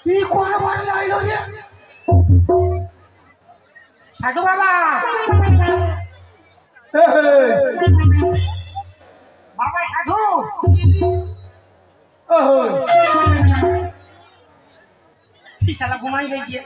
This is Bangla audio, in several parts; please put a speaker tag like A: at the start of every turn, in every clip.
A: কি করবার লাইল রে সাধু বাবা বাবা সাধু কি শালা ঘুমাই গিয়ে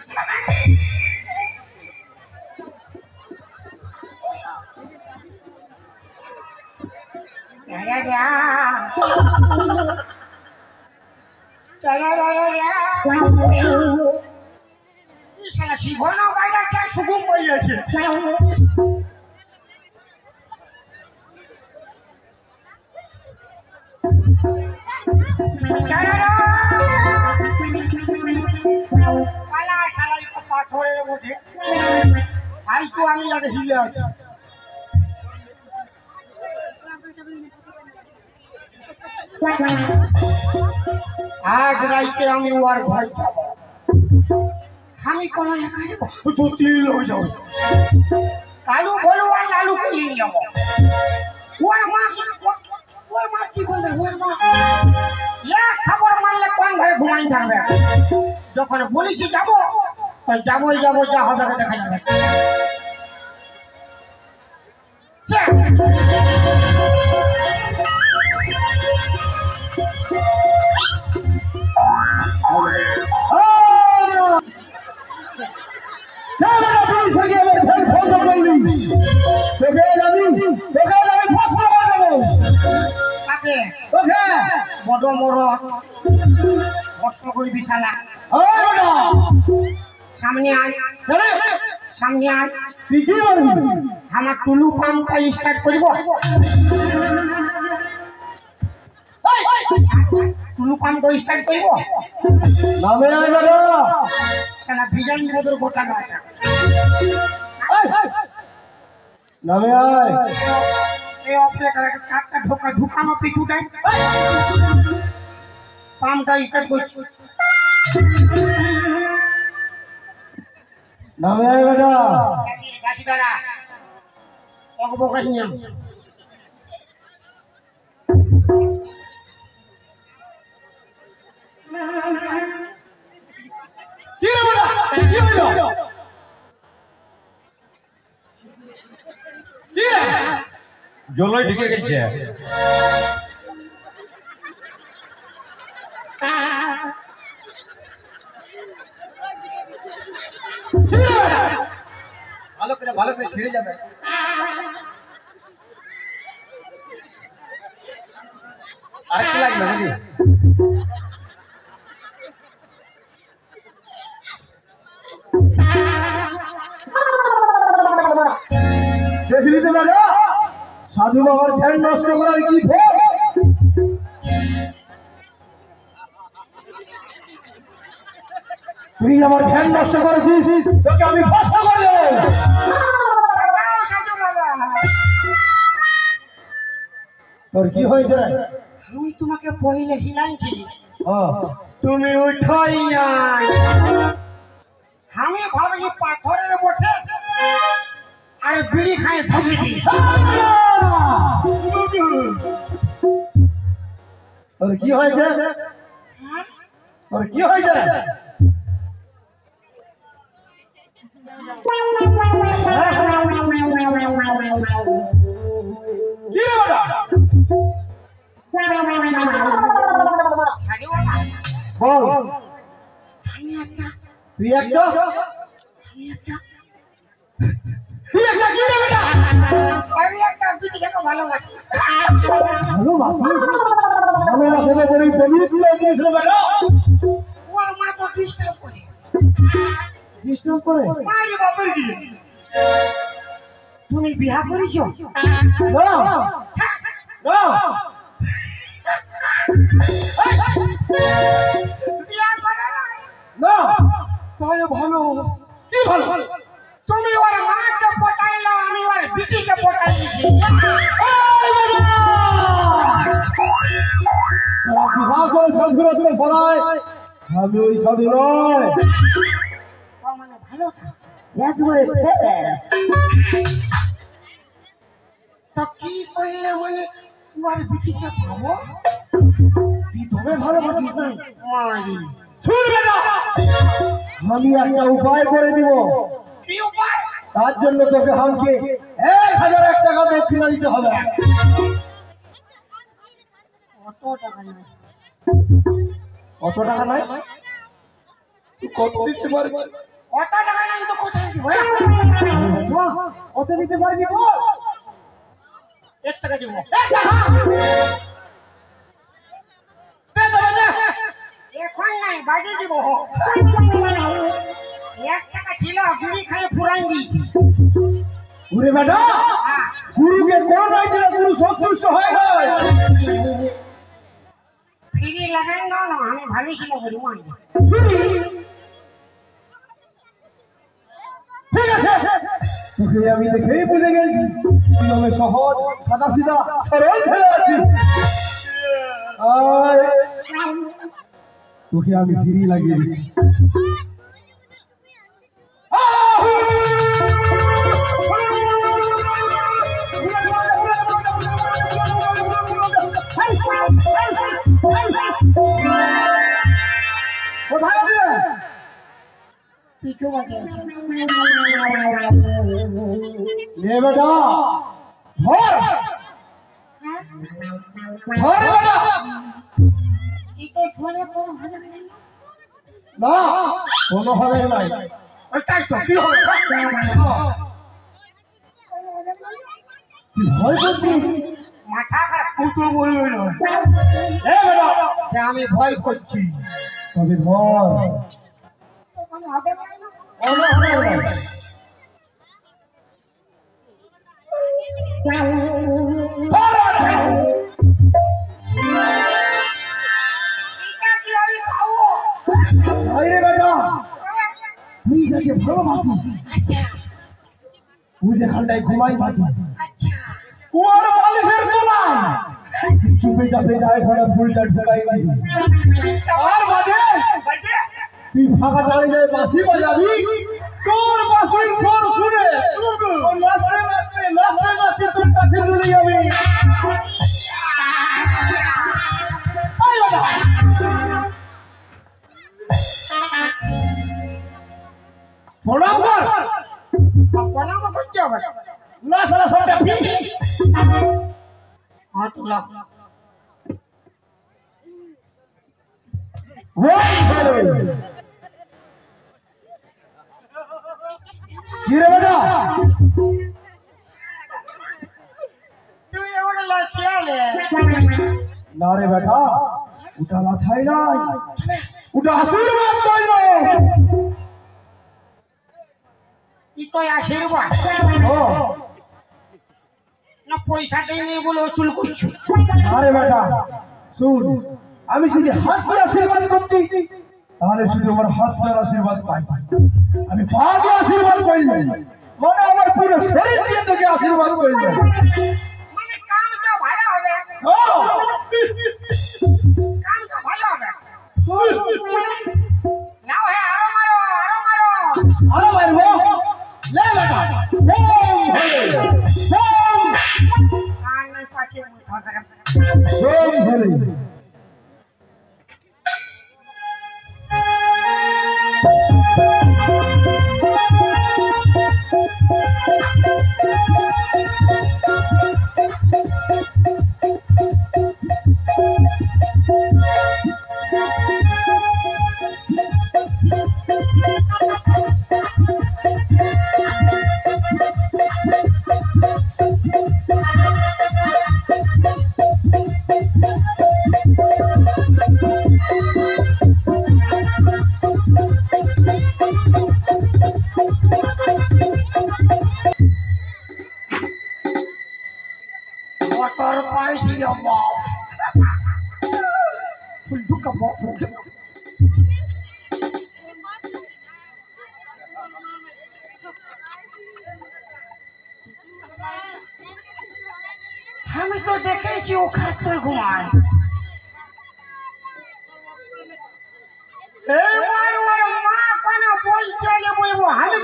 A: শিবনা বাইরে সুগুম হয়ে গেছে পাথরের মধ্যে ফালতু আমি যাতে হিলে আছি আজ রাইতে আমি ওর ভয় পাবো আমি কোন দু তিন লোক যাবো কালু বলো আর লালুকে নিয়ে যাবো ওর মা কি করবে ওর মা খবর মানলে কোন ঘরে ঘুমাই থাকবে যখন বলেছি যাবো যাবোই যাবো যা হবে দেখা যাবে বড় বড় প্রশ্ন করবি শালা সামনে আয় সামনে আয় আমার টুলু পাম্পটা স্টার্ট করব টুলু পাম্পটা স্টার্ট করব নামে আয় বড় শালা ভিজন বদর গোটা গাটা নামে আয় এই অপারেটর কাটটা ঢুকানো পিছুটাই পাম্পটা স্টার্ট করছি নামে আয় বেটা গাছি দাঁড়া বকা নিয়ে কি রে বেটা কি হইলো কি রে জলই ঢুকে গেছে ভালো করে ছিঁড়ে যাবে আরেকটু লাগবে নাকি দেখলি তো বেটা সাধু বাবার ধ্যান নষ্ট করার কি ফল তুই আমার ধ্যান নষ্ট করেছিস তোকে আমি ভস্ম করে দেবো তোর কি হয়েছে আমি তোমাকে পहिले হিলাইছি তুমি উঠাই নাই আমি ভাবছি পাথরের বসে আর বিড়ি খাই ধসেছি তোর কি হয়েছে তোর কি হয়েছে তুই একটা ভালোবাসিস তুমি বিয়া করেছ তাহলে ভালো কি ভালো তুমি ওর মাকে পটাইলো আমি ওর বিটিকে পটাইছি বিবাহ করে সংসার করে ফলায়
B: আমি ওই সাধু নয়,
A: মানে ভালো থাক।
B: একবারে ফেরেস।
A: তো কি করলে মানে ওর বিটিকে পাবো?
B: তুই তবে ভালোবাসিস না?
A: মারি
B: শুনবে না, আমি একটা উপায় করে দিব।
A: কি উপায়?
B: তার জন্য তোকে আমাকে 1001 টাকা দক্ষিণা দিতে হবে।
A: কত টাকা নেবে?
B: কত টাকা নাই? তুই কত দিতে পারবি?
A: কত টাকা নেই তো কোথায় দিব?
B: কত দিতে পারবি বল?
A: 1 টাকা দিব। এখন নাই, বাজে দিব। 1 টাকা ছিল, বিড়ি খাই পুরান দিয়েছি।
B: ওরে বেটা, গুরুকে কোন নাই দিলে গুরু সন্তুষ্ট হয় না।
A: ফিরি লাগাই না, আমি ভালো ছিল বলি মা।
B: ঠিক আছে, তোকে আমি দেখেই বুঝে গেছি তুই আমি সহজ সাদা সিধা সরল ছেলে আছি। তোকে আমি ফিরি লাগিয়ে দিচ্ছি। কোথায় আছে?
A: পিছু বাজে
B: এ বেটা ধর, ধর বেটা।
A: কি তো ছোলে কোন হবে না?
B: না, কোনো হবে নাই।
A: ওইটাই তো কি হবে?
B: তুই ভয় করছিস?
A: মাথা খারাপ কুটো বলবে না।
B: এ বেটা,
A: যে আমি ভয় করছি।
B: তবে ধর,
A: কোনো হবে না।
B: কোনো হবে নাই।
A: এটা কি আমি খাবো?
B: আরে বেটা, তুই যাকে ভালোবাসিস
A: আচ্ছা
B: তুই যেখানটায় ঘুমাই থাকি
A: আচ্ছা
B: ওর বালিশের তলায় চুপে চাপে যায় ঘরে ফুলটা ঢুকাই দিবি। আর বাদে তুই ফাঁকা দাঁড়িয়ে বাঁশি বাজাবি, তোর বাঁশির স্বর শুনে ও নাচতে নাচতে নাচতে নাচতে তোর কাছে চলে যাবে। এই বেটা, প্রণাম কর।
A: প্রণাম করতে হবে।
B: না সারা সবটা ফি।
A: হাত লাগ
B: কি রে বেটা,
A: তুই এবার লজ্জালে
B: না রে বেটা, ওটা মাথায় নাই, ওটা আশীর্বাদ কইল।
A: কি কই আশীর্বাদ?
B: ও
A: না পয়সা দেয়নি বলে ওসুল করছো?
B: আরে বেটা শুন, আমি যদি হাত দিয়ে আশীর্বাদ করতি তাহলে শুধু আমার হাতটার আশীর্বাদ পাই, আমি পা দিয়ে আশীর্বাদ করিল মানে আমার পুরো শরীর দিয়ে তোকে আশীর্বাদ করিল।
A: মানে কামটা ভালো হবে। কামটা ভালো হবে। নাও হ্যাঁ আরো মারো আরো মারো।
B: আরো মারবো, লে বেটা
A: আর নাই পাচ্ছে মুঠা করে।
B: ওম হরি।
A: মোটর পাইছি বাপ। ফুল ঢুকা বাপ। আমি তো দেখেছি ও খাতে ঘুমায়।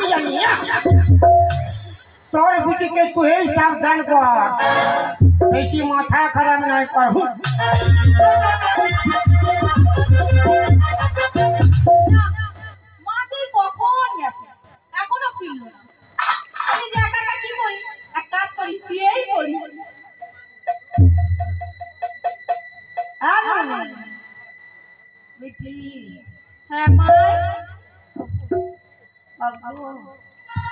A: জানি না তোর বিটিকে তুই সাবধান কর বেশি মাথা খারাপ নাই কর
C: মাসে কখন গেছে এখনো ফিরল না আমি যে একা কি করি এক কাজ করি শুয়েই পড়ি
A: বিটি
C: হ্যাঁ মাই
A: বাবু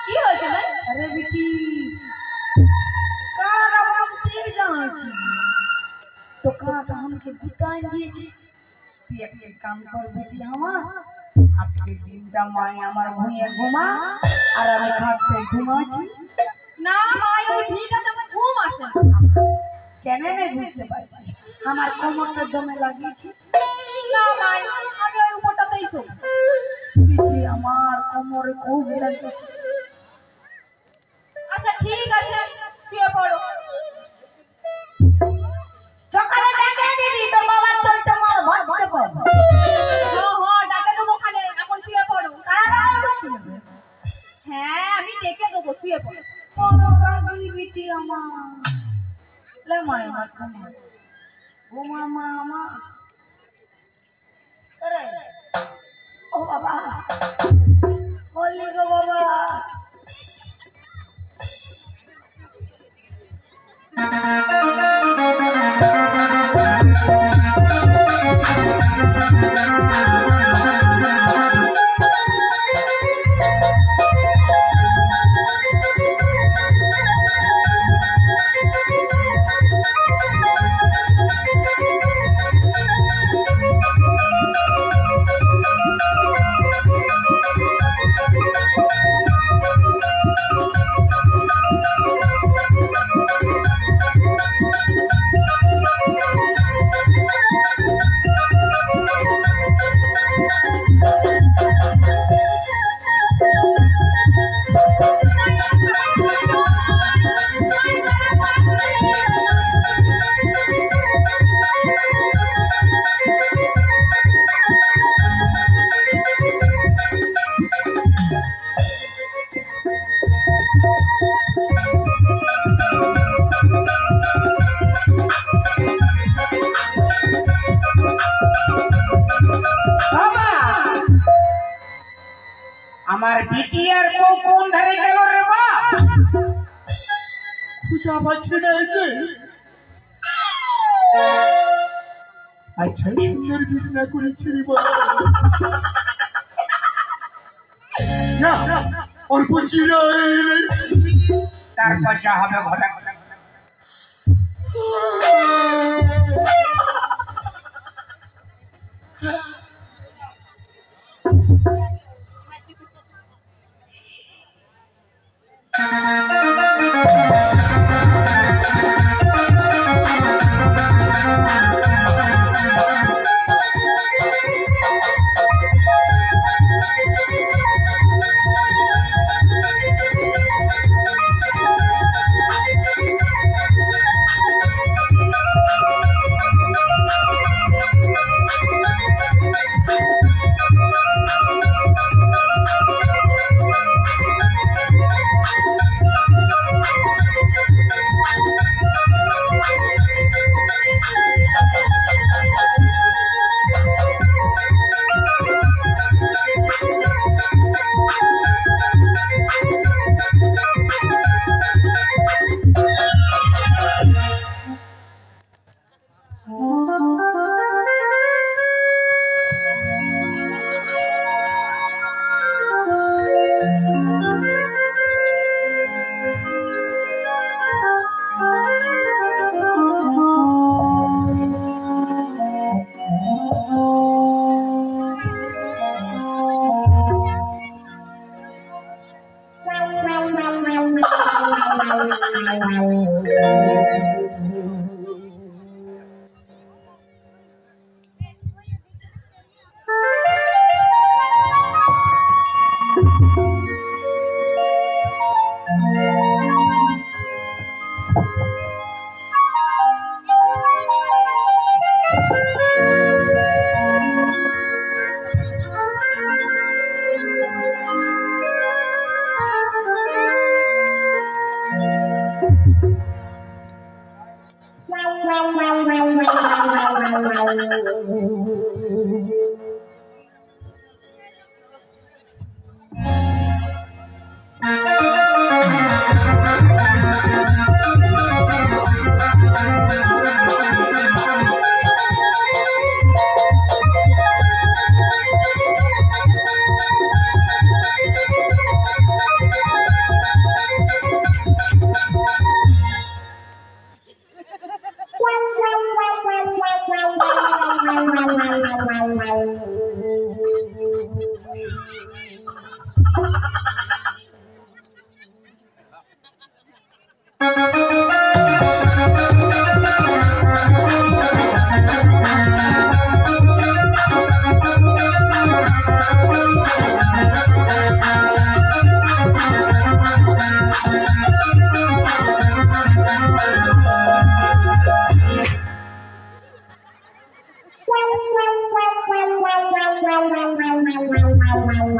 C: কি হয়েছে ভাই
A: अरे बेटी काना हम तीर जाना छी तो काना हमके दुकान दिए छी तू एक काम कर बेटी हमा आज के दिन दा माय আমার ভুঁয়ে ঘুমা আর আমি খাটতে ঘুমাছি
C: না মাই ওই ভিড়টাতে আমার ঘুম আসে না
A: কেন নাই বুঝতে পারছি আমার কোমরটা দমে লাগিয়েছি
C: না মাই আমি ওই উপরটাতেই শোই
A: বেটি আমার কোমরে খুব লাগছে
C: আচ্ছা ঠিক আছে শুয়ে পড়ো
A: সকালে ডেকে দিবি তোর বাবা চলতে মার ভাত পড়
C: হ্যাঁ ডাকে দেবো ওখানে এখন শুয়ে পড়ো হ্যাঁ আমি ডেকে দেবো শুয়ে পড়ো
A: কোন রাগি বিটি আমার লে মায় মাত ও মামা মা আরে ও বাবা বললি গো বাবা আমার বিটিয়ার বউ কোন ধারে গেল রে মা খুঁজা পাচ্ছি না একে আচ্ছা সুন্দর বিছনা করেছি রে বাবা না অল্প ছিল তারপর যা হবে ঘটা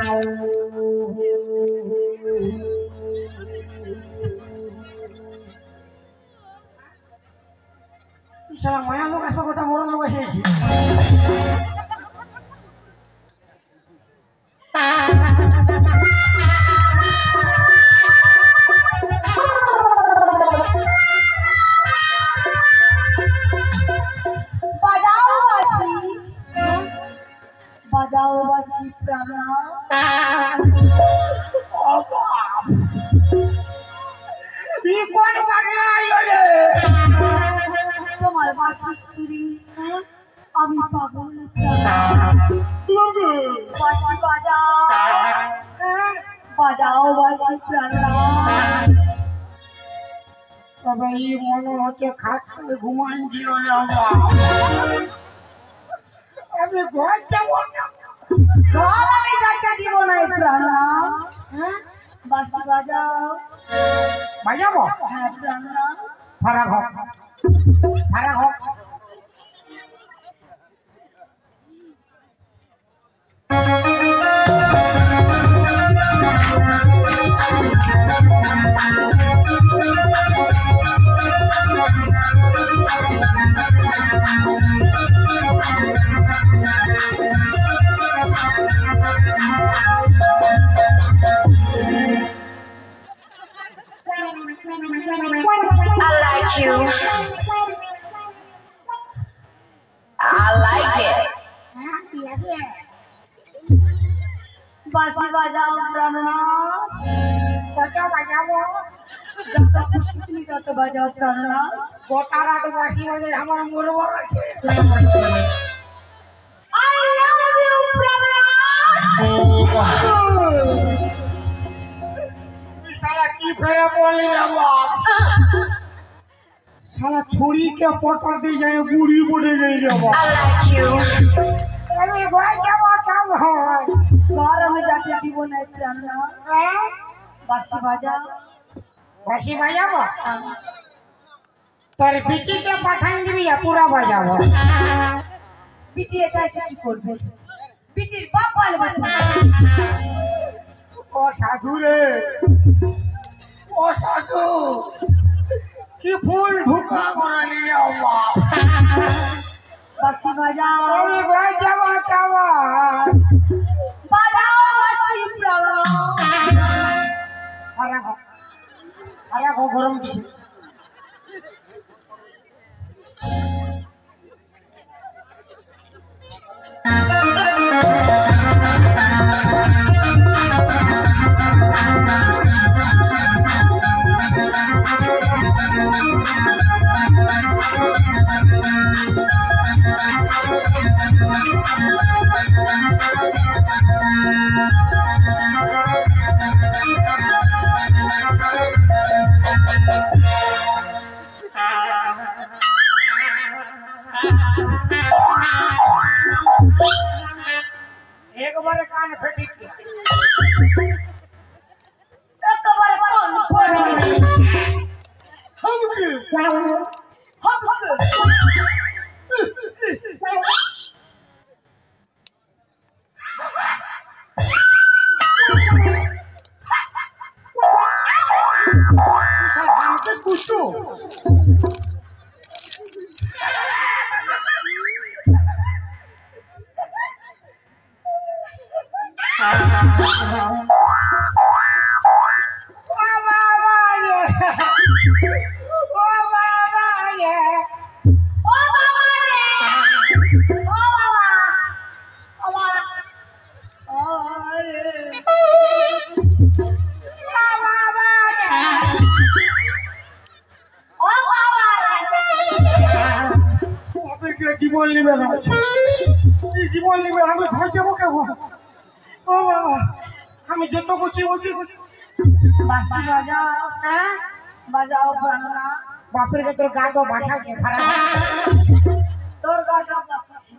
A: সারা মায়া লোক আসবে কথা বড় লোক এসেছি
C: বাজাও বাসি প্রাণা তোমার বাসির সুরি আমি পাগল বাসি বাজাও বাজাও বাসি প্রাণা
A: তবে এই মনে হচ্ছে খাট করে ঘুমাইছিল আমি ঘর যাবো না
C: ঘর আমি যাইতে দিব না প্রাণা বাসি বাজাও
A: বাজাবো
C: হ্যাঁ প্রাণা
A: ভাড়া ঘর ভাড়া ঘর
D: I like you. I like it.
C: বাসি বাজাও প্রাণা
A: বাজাবো
C: যত খুশি তুমি তত বাজাও প্রাণা
A: গোটা রাত বাসি বাজে আমার মরবো আছে
C: I love you প্রাণা
A: শালা কি ফেরে বলি রে বাপ শালা ছুরি के पटा दे जाए बुढ़ी बुढ़ी गई रे बाप
D: I like you.
A: আমি ভয় যাব কাম হয়
C: ঘর আমি যাইতে দিব না প্রাণা বাসি বাজাও
A: বাসি বাজাবো তোর বিটিকে পাঠান দিবি পুরা বাজাবো
C: বিটি এটা এসে কি করবে বিটির বাপ পালবে
A: ও সাধু রে ও সাধু কি ফুল ঢুকা করালি রে বাপ
C: বাসি বাজাও
A: আমি ভয় যাব কাম
C: বাজাও বাসি প্রাণা
A: আরে গরম দিছে একবারে কান ফেটি
C: একেবারে কোন পড়ে
A: हमके हमके कुछ तो জীবন নিবে না জীবন নিবে আমি ভয় যাবো কেমন ও বাবা আমি যত বলছি বলছি
C: বাসি বাজাও
A: হ্যাঁ
C: বাজাও প্রাণা
A: বাপের কে তোর গাটো বাসা কে খারাপ
C: তোর গাটা বাসি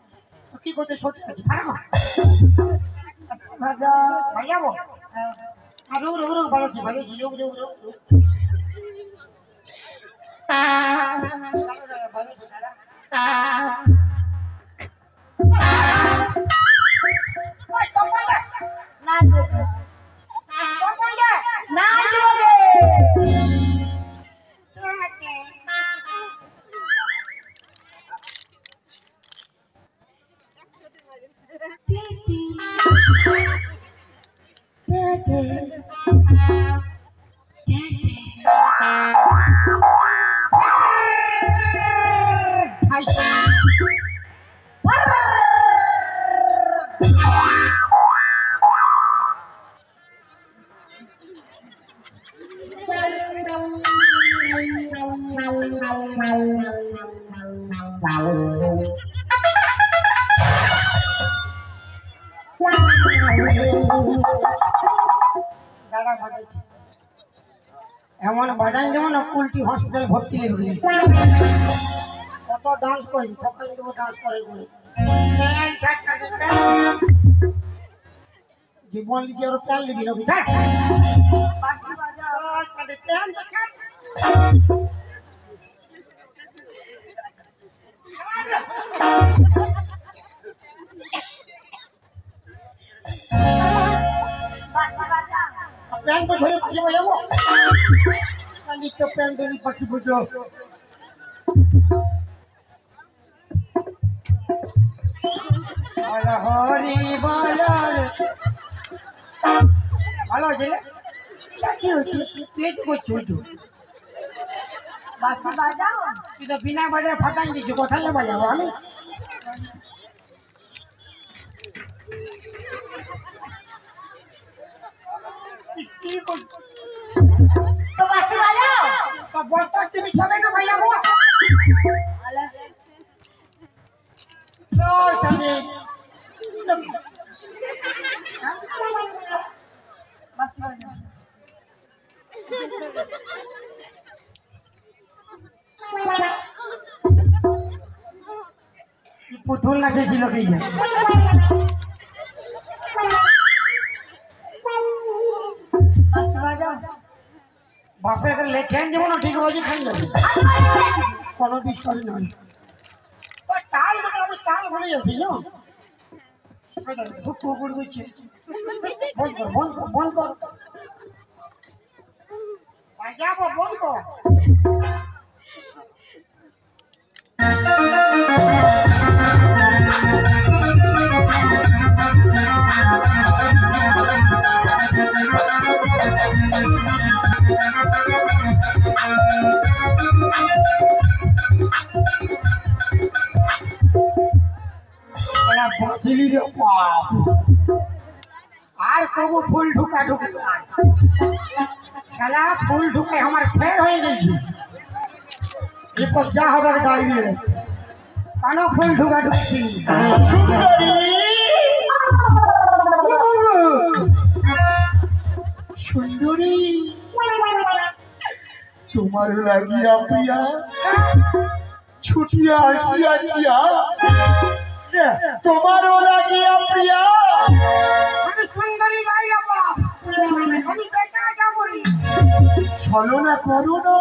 A: তো কি করতে সত্যি আছে খারাপ
C: বাজাও
A: ভাই যাবো আর রুক রুক রুক ভালোছি ভালোছি রুক রুক রুক
C: না
A: দাদা বাজাইছে এমন বাজাই যেমন কুলটি হসপিটাল ভর্তি লেগে কত ডান্স করি সকাল দেবো ডান্স করে বলে জীবন লিখে ওর প্যান লিবি না বুঝা প্যান তো ধরে পাশে যাবো তো প্যান ধরে পাখি বুঝো হরি বলার ভালো আছে কি হচ্ছে পেট করছি ওইটু বাসি বাজাও তুই তো বিনা বাজায় ফাটান দিচ্ছি কোথায় বাজাবো আমি
C: তো বাসি বাজাও
A: তো বলতো তুমি ছবে না বাজাবো চলে
C: বাসি বাজাও
A: পুতুল নাচেছিল কি বাপে লেখেন যেমন ঠিক রোজই খান যাবে কোনো বিষয় নয় তাল আমি তাল ভুলে যাচ্ছি কুকুর বুঝছে বন্ধ কর বন্ধ কর বন্ধ কর বাজাবো বন্ধ কর আর কবু ফুল ঢুকা ঢুকে খেলা ফুল ঢুকে আমার ফের হয়ে গেছে এরপর যা হবার গাড়ি নিয়ে কেন ফুল ঢুকা ঢুকছি
B: সুন্দরী তোমার লাগিয়া প্রিয়া ছুটিয়া আসিয়াছিয়া তোমারও লাগিয়া প্রিয়া
A: আমি সুন্দরী নাই বাবা আমি বেটা যাবো
B: চলো না করো না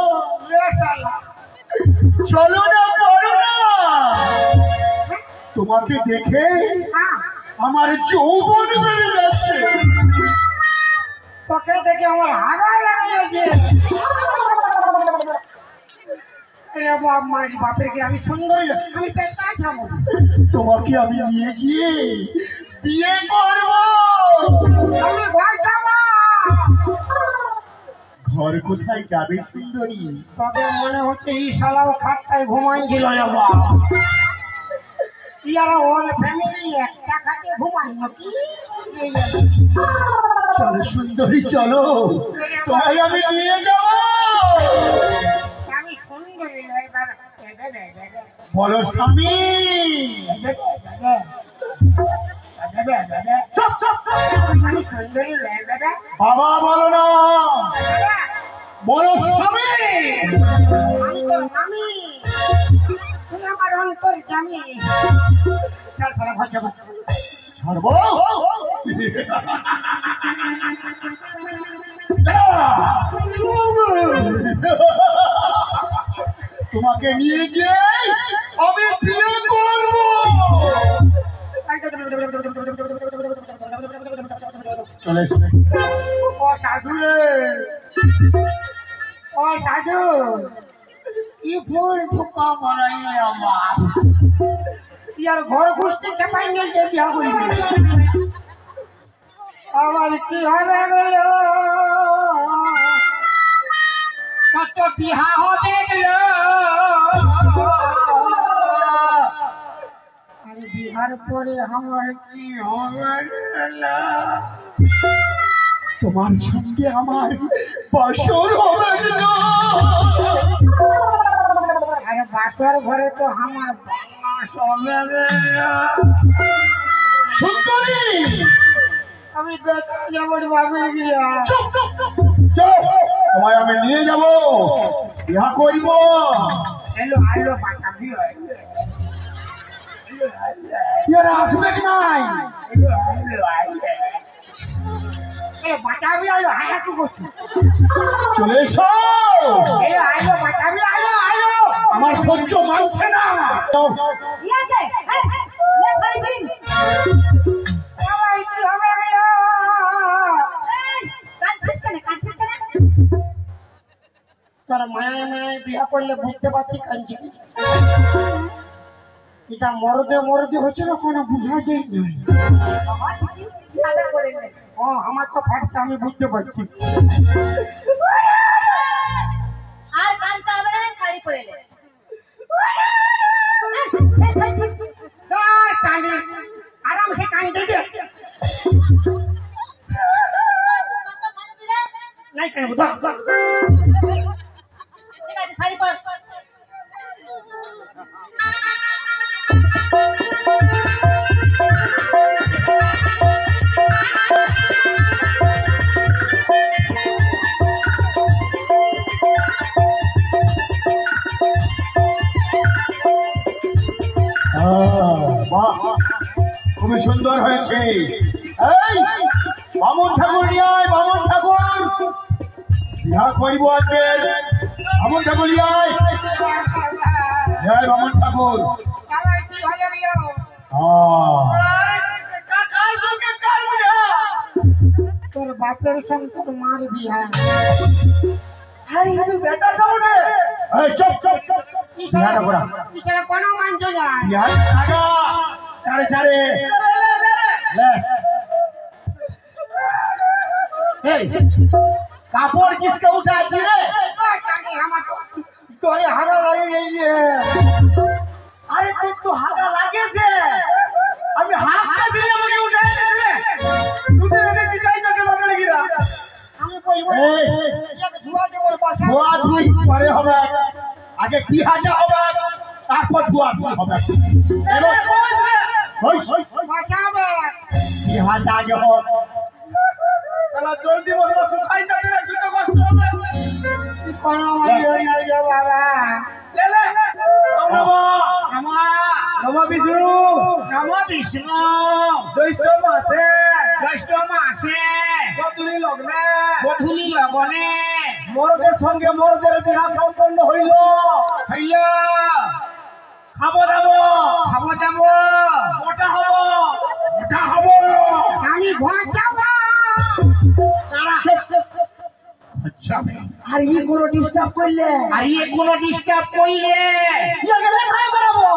A: রে শালা
B: চলো না করো না তোমাকে দেখে আমার যৌবন বেড়ে যাচ্ছে
A: তোকে দেখে আমার হাগা লাগিয়েছে বাপের কি আমি সুন্দরী আমি বেটা যাবো
B: তোমাকে আমি নিয়ে গিয়ে বিয়ে করব
A: আমি ঘর যাবো
B: ঘর কোথায় যাবে সুন্দরী
A: তবে মনে হচ্ছে এই শালাও খাটটায় ঘুমাইছিল বাবা ইয়ারা অল ফ্যামিলি একটা খাটে ঘুমাই নাকি
B: চলো সুন্দরী চলো তোমায় আমি নিয়ে যাব
A: আমি সুন্দরী
B: বলো স্বামী
A: আমি সুন্দরী
B: বাবা বলো না বলো স্বামী
A: আমি তোর মামি তুই আমার অন্তর জানি চল সারা ঘর যাবো
B: ছাড়বো তোমাকে নিয়ে গিয়ে আমি বিয়ে করবো চলে এসো।
A: ও সাধু রে, ও সাধু, কি ফুল ঢুকা বড়াইলে আমার ইয়ার ঘর খুঁজতে চাপাই নিয়ে যে বিয়া করবি আমার কি হবে গেল কত বিহা হবে গেল আর বিহার পরে আমার কি হবে গেল
B: তোমার সঙ্গে আমার বাসর হবে না।
A: আরে বাসর ঘরে তো আমার বাস হবে গেল
B: সুন্দরী,
A: আমি বেটা যাবো বাবের বিয়া
B: চলো, তোমায় আমি নিয়ে যাব, বিয়া করব।
A: এলো আলো বাঁচাবি
B: এরা আসবে কি নাই?
A: বাঁচাবি আলো হায়া তো করছি
B: চলে এসো,
A: এলো আলো বাঁচাবি আলো আলো
B: আমার সহ্য মানছে না।
C: ইয়াকে লে সারি দিন
A: আমার কি হবে গেল
C: কাঁদছিস কেন
A: তোর মায়ে মায়ে বিয়া করলে বুঝতে পারছি কাঞ্চি এটা মরদে মরদে হচ্ছে না কোনো বুঝা যায় না
C: দাদা করে নে
A: ও আমার তো ফাটছে আমি বুঝতে পারছি
C: আর কানতে হবে না শাড়ি পরে নে
A: চাঁদি আরাম সে কান্দে দে নাই কেন বুঝা
C: ঠিক আছে শাড়ি পর
B: বাহ, খুবই সুন্দর হয়েছে। এই বামন ঠাকুর নিয়ে আয়, বামন ঠাকুর, বিয়া করিব আজকে। বামন ঠাকুর নিয়ে আয়, জয় বামন ঠাকুর।
A: আমার কি হবে গেল তোর বাপের সঙ্গে তোর মার বিয়া
B: এই চুপ চুপ চুপ, বিয়াটা করা।
A: কিসের কোনো মানছ না
B: বিয়া আগা, চারে চারে লে। এই কাপড় কিসকে উঠাচ্ছি রে?
A: আমার তোরে হারা লাগে গেছে
B: আরে তুই তো হাগা লাগেছে, আমি হাগটা দিলে আমাকে উঠাই দিলে। তুই এনেছি যাই তোকে বাগানে গিরা।
A: আমি কইব ইয়াকে ধুয়া দেব বাসা
B: ধোয়া ধুই পরে হবে, আগে বিহাটা হবে, তারপর ধোয়া ধুই হবে। এবার
A: বাঁচাবে
B: বিহাটা আগে হোক। তাহলে জলদি বসবা, শুকাই যাচ্ছে না, দুটো কষ্ট হবে।
A: কোনো মানছ না যে বাবা
B: লে লে নমঃ নমঃ বিষ্ণু,
A: নমো বিষ্ণু
B: জ্যৈষ্ঠ মাসে
A: জ্যৈষ্ঠ মাসে
B: গধূলি লগ্নে
A: গধূলি লগনে
B: মরদের সঙ্গে মরদের বিবাহ সম্পন্ন হইল।
A: হইল
B: খাবো দাবো,
A: খাবো যাব
B: মোটা হবো,
A: ওটা হব আমি ঘর যাব
B: আচ্ছা
A: আর ই কোনো ডিস্টার্ব করলে ইয়াকে লেখায় করবো